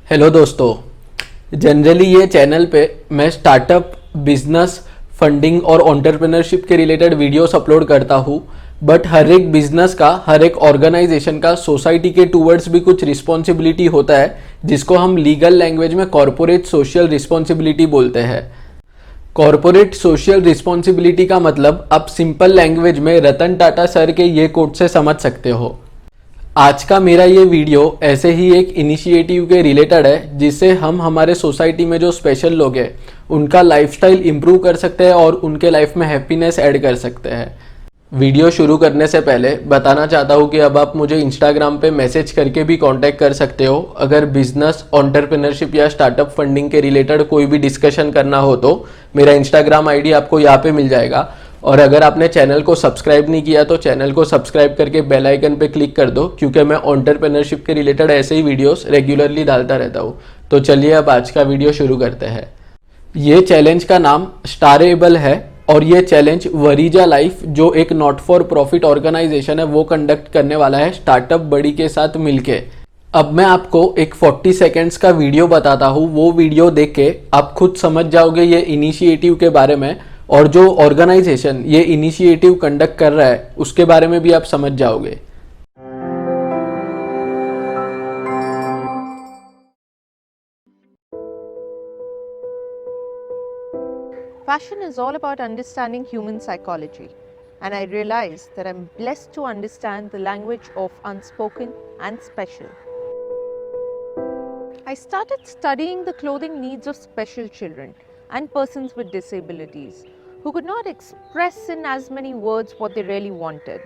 Hello दोस्तों। Generally ये channel पे मैं स्टार्टअप, बिजनेस, फंडिंग और एंटरप्रेन्योरशिप के रिलेटेड वीडियोस अपलोड करता हूँ। बट हर एक बिजनेस का, हर एक ऑर्गेनाइजेशन का सोसाइटी के टूवर्ड्स भी कुछ रिस्पॉन्सिबिलिटी होता है, जिसको हम लीगल लैंग्वेज में कॉर्पोरेट सोशल रिस्पॉन्सिबिलिटी बोलते हैं। कॉर्पोरेट सोशल रिस्पॉन्सिबिलिटी का मतलब आप सिंपल लैंग्वेज में रतन टाटा सर के ये कोट से समझ सकते हो। आज का मेरा ये वीडियो ऐसे ही एक इनिशिएटिव के रिलेटेड है, जिससे हम हमारे सोसाइटी में जो स्पेशल लोग हैं उनका लाइफस्टाइल इंप्रूव कर सकते हैं और उनके लाइफ में हैप्पीनेस ऐड कर सकते हैं। वीडियो शुरू करने से पहले बताना चाहता हूँ कि अब आप मुझे इंस्टाग्राम पे मैसेज करके भी कांटेक्ट कर सकते हो। अगर बिजनेस, एंटरप्रेन्योरशिप या स्टार्टअप फंडिंग के रिलेटेड कोई भी डिस्कशन करना हो तो मेरा इंस्टाग्राम आईडी आपको यहाँ पे मिल जाएगा। और अगर आपने चैनल को सब्सक्राइब नहीं किया तो चैनल को सब्सक्राइब करके बेल आइकन पे क्लिक कर दो, क्योंकि मैं एंटरप्रेन्योरशिप के रिलेटेड ऐसे ही वीडियोस रेगुलरली डालता रहता हूँ। तो चलिए अब आज का वीडियो शुरू करते हैं। ये चैलेंज का नाम स्टारेबल है और ये चैलेंज वरीजा लाइफ, जो एक नॉट फॉर प्रॉफिट ऑर्गेनाइजेशन है, वो कंडक्ट करने वाला है स्टार्टअप बड़ी के साथ मिलके। अब मैं आपको एक 40 सेकेंड्स का वीडियो बताता हूँ। वो वीडियो देख के आप खुद समझ जाओगे ये इनिशिएटिव के बारे में, और जो ऑर्गेनाइजेशन ये इनिशिएटिव कंडक्ट कर रहा है उसके बारे में भी आप समझ जाओगे। Fashion is all about understanding human psychology, and I realize that I'm blessed to understand the language of unspoken and special. I started studying the clothing needs of special children and persons with disabilities who could not express in as many words what they really wanted.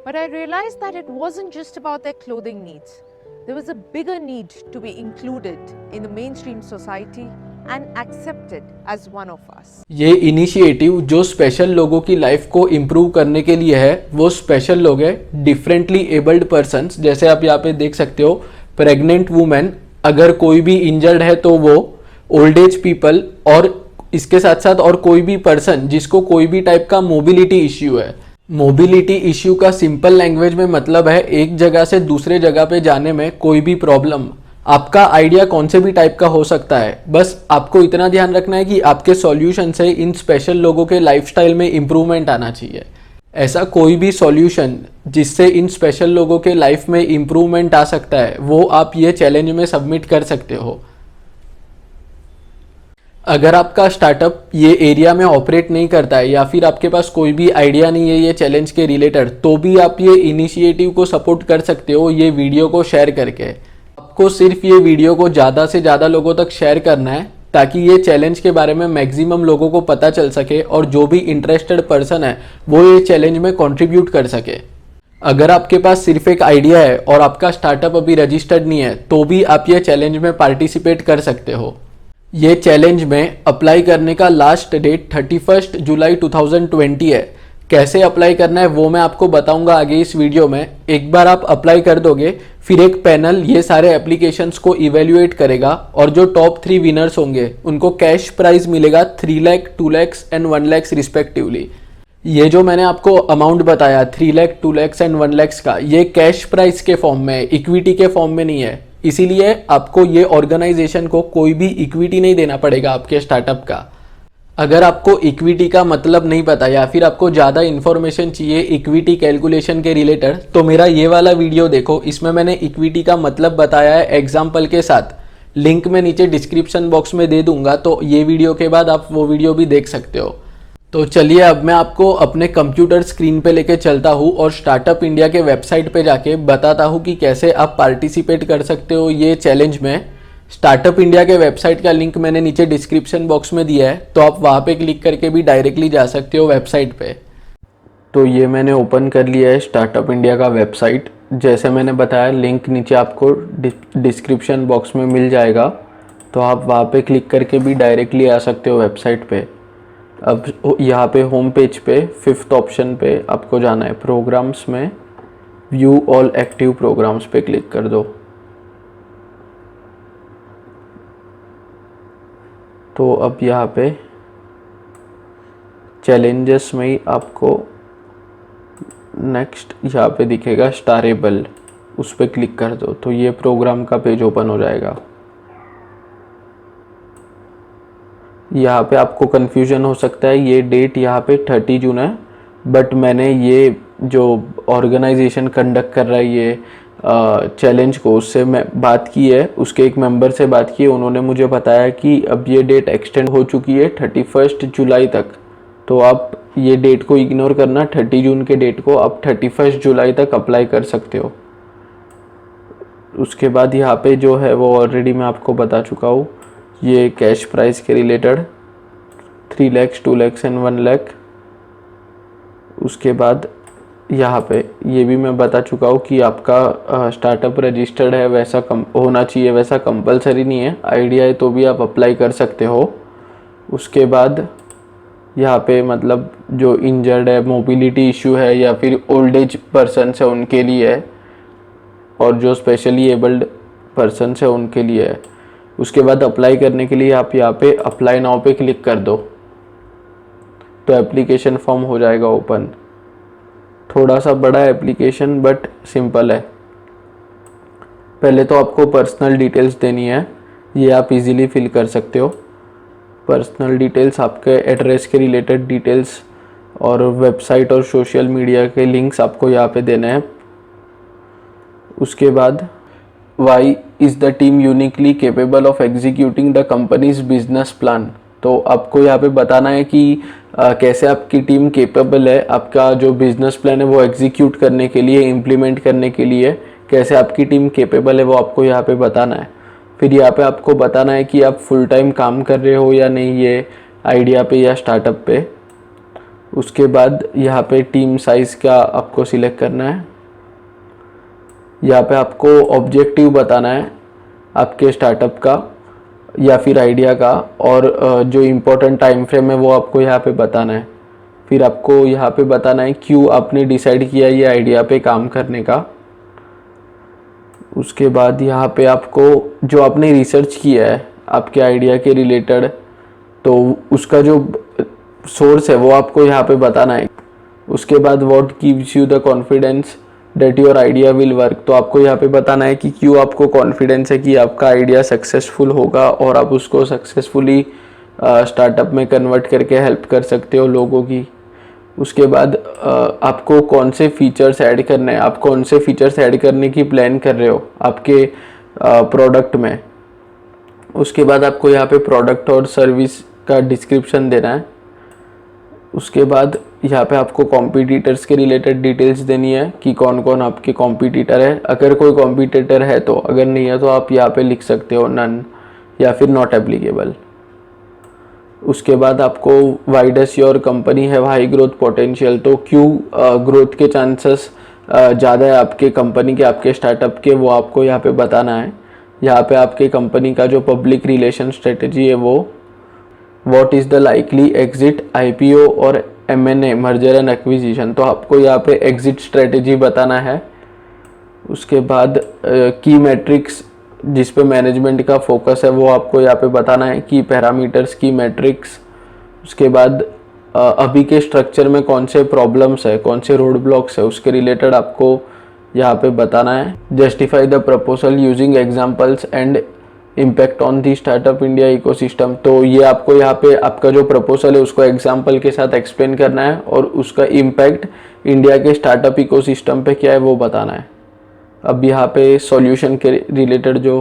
But I realized that it wasn't just about their clothing needs. There was a bigger need to be included in the mainstream society and accepted as one of us. ये initiative जो special लोगों की life को improve करने के लिए है, वो स्पेशल लोग हैं डिफरेंटली एबल्ड पर्सन्स। जैसे आप यहाँ पे देख सकते हो, प्रेग्नेंट वुमेन, अगर कोई भी इंजर्ड है तो वो, ओल्ड एज पीपल, और इसके साथ साथ और कोई भी पर्सन जिसको कोई भी टाइप का मोबिलिटी इश्यू है। मोबिलिटी इश्यू का सिंपल लैंग्वेज में मतलब है एक जगह से दूसरे जगह पे जाने में कोई भी प्रॉब्लम। आपका आइडिया कौन से भी टाइप का हो सकता है, बस आपको इतना ध्यान रखना है कि आपके सॉल्यूशन से इन स्पेशल लोगों के लाइफस्टाइल में इंप्रूवमेंट आना चाहिए। ऐसा कोई भी सॉल्यूशन जिससे इन स्पेशल लोगों के लाइफ में इंप्रूवमेंट आ सकता है, वो आप ये चैलेंज में सबमिट कर सकते हो। अगर आपका स्टार्टअप ये एरिया में ऑपरेट नहीं करता है या फिर आपके पास कोई भी आइडिया नहीं है ये चैलेंज के रिलेटेड, तो भी आप ये इनिशिएटिव को सपोर्ट कर सकते हो ये वीडियो को शेयर करके। आपको सिर्फ ये वीडियो को ज़्यादा से ज़्यादा लोगों तक शेयर करना है, ताकि ये चैलेंज के बारे में मैक्सिमम लोगों को पता चल सके और जो भी इंटरेस्टेड पर्सन है वो ये चैलेंज में कंट्रीब्यूट कर सके। अगर आपके पास सिर्फ एक आइडिया है और आपका स्टार्टअप अभी रजिस्टर्ड नहीं है, तो भी आप ये चैलेंज में पार्टिसिपेट कर सकते हो। ये चैलेंज में अप्लाई करने का लास्ट डेट 31 जुलाई 2020 है। कैसे अप्लाई करना है वो मैं आपको बताऊंगा आगे इस वीडियो में। एक बार आप अप्लाई कर दोगे, फिर एक पैनल ये सारे एप्लीकेशंस को इवेल्युएट करेगा और जो टॉप 3 विनर्स होंगे उनको कैश प्राइज मिलेगा 3 लाख, 2 लाख एंड 1 लाख रिस्पेक्टिवली। ये जो मैंने आपको अमाउंट बताया 3 लाख, 2 लाख एंड 1 लाख का, ये कैश प्राइज के फॉर्म में है, इक्विटी के फॉर्म में नहीं है। इसीलिए आपको ये ऑर्गेनाइजेशन को कोई भी इक्विटी नहीं देना पड़ेगा आपके स्टार्टअप का। अगर आपको इक्विटी का मतलब नहीं पता या फिर आपको ज़्यादा इन्फॉर्मेशन चाहिए इक्विटी कैलकुलेशन के रिलेटेड, तो मेरा ये वाला वीडियो देखो। इसमें मैंने इक्विटी का मतलब बताया है एग्जाम्पल के साथ। लिंक मैं नीचे डिस्क्रिप्शन बॉक्स में दे दूंगा, तो ये वीडियो के बाद आप वो वीडियो भी देख सकते हो। तो चलिए अब मैं आपको अपने कंप्यूटर स्क्रीन पे लेके चलता हूँ और स्टार्टअप इंडिया के वेबसाइट पे जाके बताता हूँ कि कैसे आप पार्टिसिपेट कर सकते हो ये चैलेंज में। स्टार्टअप इंडिया के वेबसाइट का लिंक मैंने नीचे डिस्क्रिप्शन बॉक्स में दिया है, तो आप वहाँ पे क्लिक करके भी डायरेक्टली जा सकते हो वेबसाइट पे। तो ये मैंने ओपन कर लिया है स्टार्टअप इंडिया का वेबसाइट। जैसे मैंने बताया, लिंक नीचे आपको डिस्क्रिप्शन बॉक्स में मिल जाएगा, तो आप वहाँ पे क्लिक करके भी डायरेक्टली आ सकते हो वेबसाइट पे। अब यहाँ पे होम पेज पे 5th ऑप्शन पे आपको जाना है, प्रोग्राम्स में व्यू ऑल एक्टिव प्रोग्राम्स पे क्लिक कर दो। तो अब यहाँ पे चैलेंजेस में ही आपको नेक्स्ट यहाँ पे दिखेगा स्टारेबल। उस पर क्लिक कर दो तो ये प्रोग्राम का पेज ओपन हो जाएगा। यहाँ पे आपको कन्फ्यूजन हो सकता है, ये डेट यहाँ पे 30 जून है, बट मैंने ये जो ऑर्गेनाइजेशन कंडक्ट कर रहा है ये चैलेंज को, उससे मैं बात की है, उसके एक मेंबर से बात की है, उन्होंने मुझे बताया कि अब ये डेट एक्सटेंड हो चुकी है 31 जुलाई तक। तो आप ये डेट को इग्नोर करना, 30 जून के डेट को आप 31 जुलाई तक अप्लाई कर सकते हो। उसके बाद यहाँ पे जो है वो ऑलरेडी मैं आपको बता चुका हूँ, ये कैश प्राइस के रिलेटेड 3 लाख 2 लाख एंड 1 लाख। उसके बाद यहाँ पे ये भी मैं बता चुका हूँ कि आपका स्टार्टअप रजिस्टर्ड है, वैसा कम होना चाहिए, वैसा कंपलसरी नहीं है, आइडिया है तो भी आप अप्लाई कर सकते हो। उसके बाद यहाँ पे मतलब जो इंजर्ड है, मोबिलिटी इशू है या फिर ओल्ड एज पर्सन है उनके लिए है, और जो स्पेशली एबल्ड पर्सन है उनके लिए है। उसके बाद अप्लाई करने के लिए आप यहाँ पे अप्लाई नाउ पे क्लिक कर दो तो एप्लीकेशन फॉर्म हो जाएगा ओपन। थोड़ा सा बड़ा एप्लीकेशन बट सिंपल है। पहले तो आपको पर्सनल डिटेल्स देनी है, ये आप इजीली फिल कर सकते हो। पर्सनल डिटेल्स, आपके एड्रेस के रिलेटेड डिटेल्स और वेबसाइट और सोशल मीडिया के लिंक्स आपको यहाँ पे देने हैं। उसके बाद why is the team uniquely capable of executing the company's business plan. तो आपको यहाँ पे बताना है कि कैसे आपकी टीम केपेबल है, आपका जो बिजनेस प्लान है वो एग्जीक्यूट करने के लिए, इम्प्लीमेंट करने के लिए कैसे आपकी टीम केपेबल है वो आपको यहाँ पे बताना है। फिर यहाँ पे आपको बताना है कि आप फुल टाइम काम कर रहे हो या नहीं ये आइडिया पे या स्टार्टअप पे। उसके बाद यहाँ पे टीम साइज़ का आपको सिलेक्ट करना है। यहाँ पे आपको ऑब्जेक्टिव बताना है आपके स्टार्टअप का या फिर आइडिया का, और जो इम्पोर्टेंट टाइम फ्रेम है वो आपको यहाँ पे बताना है। फिर आपको यहाँ पे बताना है क्यों आपने डिसाइड किया ये आइडिया पे काम करने का। उसके बाद यहाँ पे आपको जो आपने रिसर्च किया है आपके आइडिया के रिलेटेड, तो उसका जो सोर्स है वो आपको यहाँ पे बताना है। उसके बाद what gives you the confidence that your idea will work. तो आपको यहाँ पे बताना है कि क्यों आपको कॉन्फिडेंस है कि आपका आइडिया सक्सेसफुल होगा और आप उसको सक्सेसफुली स्टार्टअप में कन्वर्ट करके हेल्प कर सकते हो लोगों की। उसके बाद आपको कौन से फीचर्स ऐड करने हैं, आप कौन से फीचर्स ऐड करने की प्लान कर रहे हो आपके प्रोडक्ट में। उसके बाद आपको यहाँ पे प्रोडक्ट और सर्विस का डिस्क्रिप्शन देना है। उसके बाद यहाँ पे आपको कॉम्पिटिटर्स के रिलेटेड डिटेल्स देनी है कि कौन कौन आपके कॉम्पिटिटर है, अगर कोई कॉम्पिटिटर है तो, अगर नहीं है तो आप यहाँ पे लिख सकते हो नन या फिर नॉट एप्लीकेबल। उसके बाद आपको Y does your company have high growth potential, तो क्यों ग्रोथ के चांसेस ज़्यादा है आपके कंपनी के, आपके स्टार्टअप के, वो आपको यहाँ पे बताना है। यहाँ पे आपके कंपनी का जो पब्लिक रिलेशन स्ट्रेटजी है वो, what is the likely exit IPO और M&A मर्जर एंड एक्विजिशन, तो आपको यहाँ पे एग्जिट स्ट्रेटजी बताना है। उसके बाद की मैट्रिक्स जिस पे मैनेजमेंट का फोकस है वो आपको यहाँ पे बताना है, की पैरामीटर्स, की मैट्रिक्स। उसके बाद अभी के स्ट्रक्चर में कौन से प्रॉब्लम्स है, कौन से रोड ब्लॉक्स है, उसके रिलेटेड आपको यहाँ पे बताना है। Justify the proposal using examples and impact on the startup India ecosystem, तो ये आपको यहाँ पे आपका जो प्रपोजल है उसको एग्जाम्पल के साथ एक्सप्लेन करना है और उसका इम्पैक्ट इंडिया के स्टार्टअप इकोसिस्टम पे क्या है वो बताना है। अब यहाँ पे सॉल्यूशन के रिलेटेड जो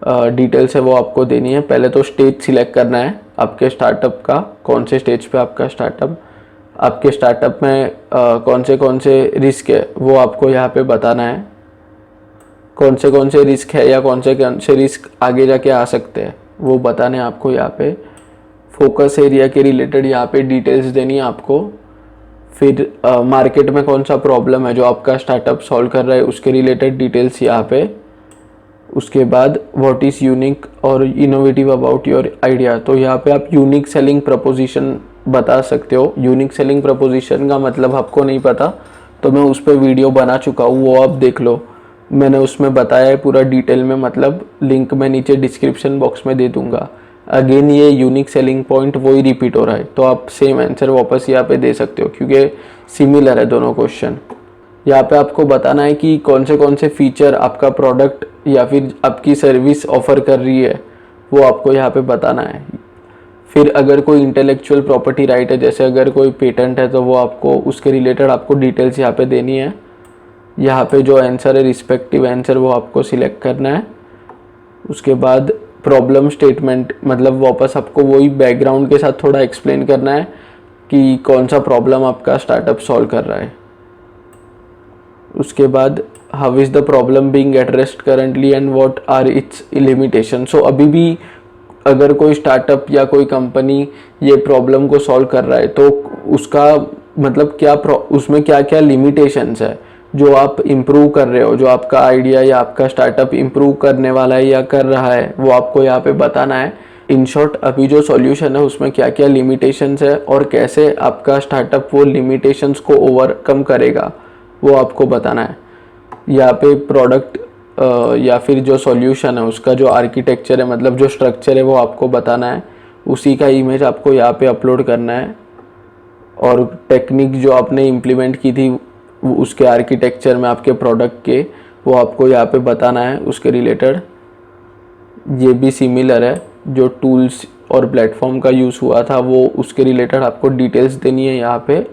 डिटेल्स है वो आपको देनी है। पहले तो स्टेज सिलेक्ट करना है आपके स्टार्टअप का, कौन से स्टेज पे आपका स्टार्टअप, आपके स्टार्टअप में कौन से रिस्क है वो आपको यहाँ पे बताना है, कौन से रिस्क है या कौन से रिस्क आगे जाके आ सकते हैं वो बताने आपको यहाँ पे। फोकस एरिया के रिलेटेड यहाँ पे डिटेल्स देनी है आपको। फिर मार्केट में कौन सा प्रॉब्लम है जो आपका स्टार्टअप सॉल्व कर रहा है उसके रिलेटेड डिटेल्स यहाँ पे। उसके बाद व्हाट इज़ यूनिक और इनोवेटिव अबाउट योर आइडिया, तो यहाँ पे आप यूनिक सेलिंग प्रपोजिशन बता सकते हो। यूनिक सेलिंग प्रपोजिशन का मतलब आपको नहीं पता तो मैं उस पर वीडियो बना चुका हूँ, वो आप देख लो, मैंने उसमें बताया है पूरा डिटेल में, मतलब लिंक मैं नीचे डिस्क्रिप्शन बॉक्स में दे दूंगा। अगेन ये यूनिक सेलिंग पॉइंट वही रिपीट हो रहा है तो आप सेम आंसर वापस यहाँ पे दे सकते हो क्योंकि सिमिलर है दोनों क्वेश्चन। यहाँ पे आपको बताना है कि कौन से फीचर आपका प्रोडक्ट या फिर आपकी सर्विस ऑफर कर रही है, वो आपको यहाँ पे बताना है। फिर अगर कोई इंटेलेक्चुअल प्रॉपर्टी राइट है, जैसे अगर कोई पेटेंट है, तो वो आपको उसके रिलेटेड आपको डिटेल्स यहाँ पे देनी है। यहाँ पे जो आंसर है, रिस्पेक्टिव आंसर, वो आपको सिलेक्ट करना है। उसके बाद प्रॉब्लम स्टेटमेंट, मतलब वापस आपको वही बैकग्राउंड के साथ थोड़ा एक्सप्लेन करना है कि कौन सा प्रॉब्लम आपका स्टार्टअप सॉल्व कर रहा है। उसके बाद how is the problem being addressed currently and what are its limitation. So अभी भी अगर कोई स्टार्टअप या कोई कंपनी ये प्रॉब्लम को सॉल्व कर रहा है, तो उसका मतलब क्या उसमें क्या क्या लिमिटेशंस है जो आप इम्प्रूव कर रहे हो, जो आपका आइडिया या आपका स्टार्टअप इम्प्रूव करने वाला है या कर रहा है, वो आपको यहाँ पे बताना है। इन शॉर्ट, अभी जो सॉल्यूशन है उसमें क्या क्या लिमिटेशंस है और कैसे आपका स्टार्टअप वो लिमिटेशंस को ओवरकम करेगा, वो आपको बताना है। यहाँ पे प्रोडक्ट या फिर जो सॉल्यूशन है उसका जो आर्किटेक्चर है, मतलब जो स्ट्रक्चर है, वो आपको बताना है। उसी का इमेज आपको यहाँ पे अपलोड करना है। और टेक्निक जो आपने इम्प्लीमेंट की थी उसके आर्किटेक्चर में आपके प्रोडक्ट के, वो आपको यहाँ पे बताना है उसके रिलेटेड। ये भी सिमिलर है, जो टूल्स और प्लेटफॉर्म का यूज़ हुआ था वो उसके रिलेटेड आपको डिटेल्स देनी है यहाँ पे।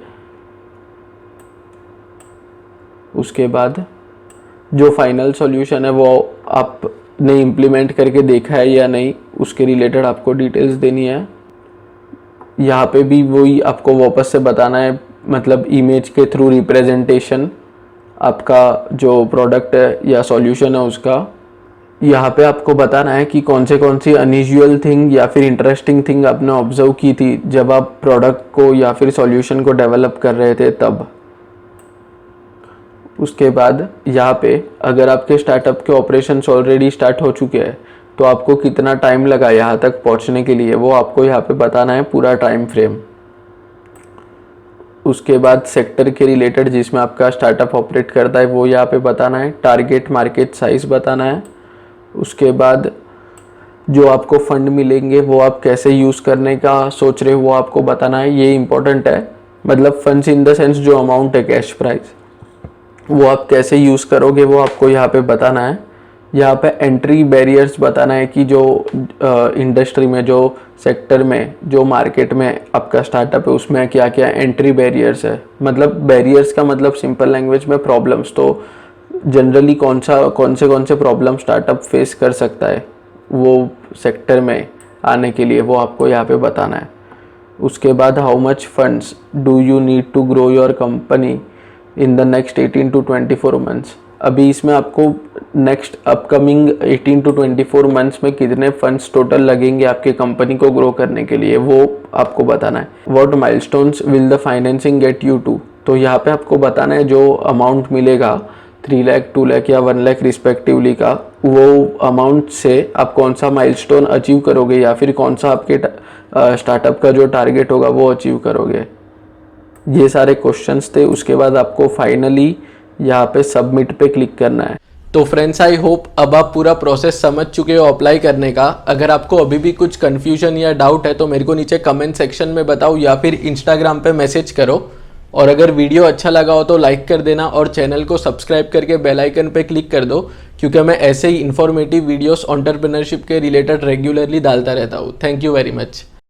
उसके बाद जो फाइनल सॉल्यूशन है वो आपने इम्प्लीमेंट करके देखा है या नहीं, उसके रिलेटेड आपको डिटेल्स देनी है। यहाँ पे भी वही आपको वापस से बताना है, मतलब इमेज के थ्रू रिप्रेजेंटेशन आपका जो प्रोडक्ट है या सॉल्यूशन है उसका। यहाँ पे आपको बताना है कि कौन सी अनयूजुअल थिंग या फिर इंटरेस्टिंग थिंग आपने ऑब्जर्व की थी जब आप प्रोडक्ट को या फिर सॉल्यूशन को डेवलप कर रहे थे तब। उसके बाद यहाँ पे अगर आपके स्टार्टअप के ऑपरेशंस ऑलरेडी स्टार्ट हो चुके हैं तो आपको कितना टाइम लगा यहाँ तक पहुँचने के लिए, वो आपको यहाँ पे बताना है, पूरा टाइम फ्रेम। उसके बाद सेक्टर के रिलेटेड जिसमें आपका स्टार्टअप ऑपरेट करता है वो यहाँ पे बताना है। टारगेट मार्केट साइज बताना है। उसके बाद जो आपको फंड मिलेंगे वो आप कैसे यूज़ करने का सोच रहे हो वो आपको बताना है। ये इम्पोर्टेंट है, मतलब फंड्स इन द सेंस जो अमाउंट है, कैश प्राइस, वो आप कैसे यूज़ करोगे वो आपको यहाँ पे बताना है। यहाँ पे एंट्री बैरियर्स बताना है कि जो इंडस्ट्री में, जो सेक्टर में, जो मार्केट में आपका स्टार्टअप है उसमें क्या क्या एंट्री बैरियर्स है। मतलब बैरियर्स का मतलब सिंपल लैंग्वेज में प्रॉब्लम्स। तो जनरली कौन से प्रॉब्लम स्टार्टअप फेस कर सकता है वो सेक्टर में आने के लिए, वो आपको यहाँ पे बताना है। उसके बाद how much funds do you need to grow your company in the next 18 to 24 months. अभी इसमें आपको नेक्स्ट अपकमिंग 18 to 24 मंथ्स में कितने फंड्स टोटल लगेंगे आपके कंपनी को ग्रो करने के लिए, वो आपको बताना है। What milestones will the financing get you to. तो यहाँ पे आपको बताना है जो अमाउंट मिलेगा 3 लाख, 2 लाख या 1 लाख रिस्पेक्टिवली का, वो अमाउंट से आप कौन सा माइलस्टोन अचीव करोगे या फिर कौन सा आपके स्टार्टअप का जो टारगेट होगा वो अचीव करोगे। ये सारे क्वेश्चंस थे। उसके बाद आपको फाइनली यहाँ पे सबमिट पे क्लिक करना है। तो फ्रेंड्स, आई होप अब आप पूरा प्रोसेस समझ चुके हो अप्लाई करने का। अगर आपको अभी भी कुछ कन्फ्यूजन या डाउट है तो मेरे को नीचे कमेंट सेक्शन में बताओ या फिर इंस्टाग्राम पे मैसेज करो। और अगर वीडियो अच्छा लगा हो तो लाइक कर देना और चैनल को सब्सक्राइब करके बेल आइकन पे क्लिक कर दो, क्योंकि मैं ऐसे ही इन्फॉर्मेटिव वीडियोस एंटरप्रेन्योरशिप के रिलेटेड रेगुलरली डालता रहता हूँ। Thank you very much.